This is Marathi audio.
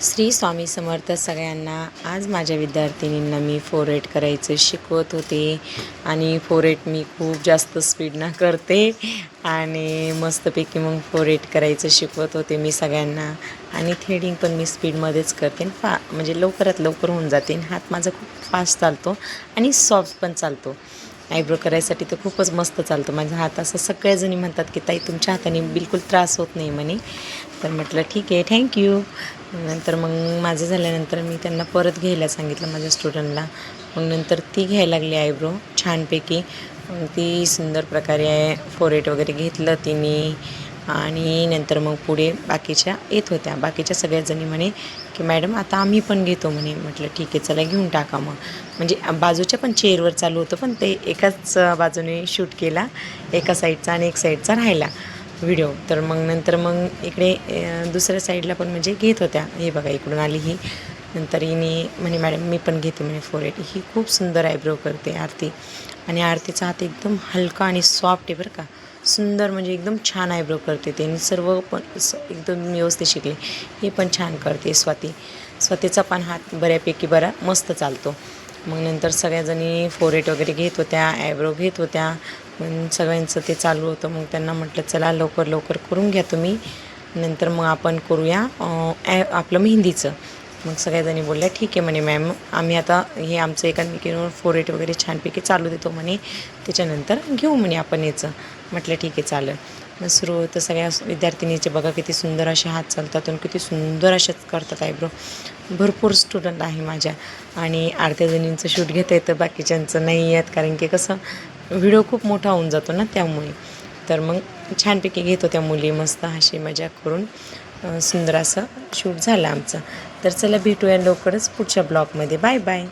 श्री स्वामी समर्थ सगळ्यांना. आज माझ्या विद्यार्थिनींना मी फोरहेड करायचं शिकवत होते आणि फोरहेड मी खूप जास्त स्पीडनं करते आणि मस्तपैकी मग फोरहेड करायचं शिकवत होते मी सगळ्यांना. आणि थ्रेडिंग पण मी स्पीडमध्येच करते, म्हणजे लवकरात लवकर होऊन जाते. हात माझा खूप फास्ट चालतो आणि सॉफ्ट पण चालतो. आयब्रो करायसाठी तर खूपच मस्त चालतं माझा हात. असं सगळ्याजणी म्हणतात की ताई तुमच्या हाताने बिलकुल त्रास होत नाही म्हणे. तर म्हटलं ठीक आहे, थँक्यू. नंतर मग माझं झाल्यानंतर मी त्यांना परत घ्यायला सांगितलं माझ्या स्टुडंटला. मग नंतर ती घ्यायला लागली आयब्रो छानपैकी. ती सुंदर प्रकारे फोरहेड वगैरे घेतलं तिने. आणि नंतर मग पुढे बाकीच्या येत होत्या. बाकीच्या सगळ्याजणी म्हणे की मॅडम आता आम्ही पण घेतो म्हणे. म्हटलं ठीक आहे, चला घेऊन टाका मग. म्हणजे बाजूच्या पण चेअरवर चालू होतं, पण ते एकाच बाजूने शूट केला, एका साईडचा आणि एक साईडचा राहिला व्हिडिओ. तर मग नंतर मग इकडे दुसऱ्या साईडला पण म्हणजे घेत होत्या. हे बघा इकडून आली ही. नंतर हिने म्हणे मॅडम मी पण घेते म्हणे फोरहेड. ही खूप सुंदर आयब्रो करते आरती. आणि आरतीचा हात एकदम हलका आणि सॉफ्ट आहे बरं का. सुंदर म्हणजे एकदम छान आयब्रो करते ते. आणि सर्व पण एकदम व्यवस्थित शिकले. हे पण छान करते स्वातीचा पण हात बऱ्यापैकी बरा मस्त चालतो. मग नंतर सगळ्याजणी फोरहेड वगैरे घेत होत्या, आयब्रो घेत होत्या. मग सगळ्यांचं ते चालू होतं. मग त्यांना म्हटलं चला लवकर लवकर करून घ्या तुम्ही, नंतर मग आपण करूया आपलं मेहंदीचं. मग सगळ्याजणी बोलल्या ठीक आहे म्हणे मॅम, आम्ही आता हे आमचं एकमेकींवर फोरहेड वगैरे छानपैकी चालू देतो म्हणे, त्याच्यानंतर घेऊ म्हणे आपण याचं. म्हटलं ठीक आहे चालेल. मग सुरू होतं. सगळ्या विद्यार्थिनीचे बघा किती सुंदर असे हात चालतात आणि किती सुंदर असेच करतात आयब्रो. भरपूर स्टुडंट आहे माझ्या. आणि अर्ध्या जणींचं शूट घेता येतं, बाकीच्यांचं नाही येत, कारण की कसं व्हिडिओ खूप मोठा होऊन जातो ना त्यामुळे. तर मग छानपैकी घेत होत्या मुली मस्त हशी मजाक करून. सुंदर असं शूट झालं आमचं. तर चला भेटूया लवकरच पुढच्या ब्लॉगमध्ये. Bye bye.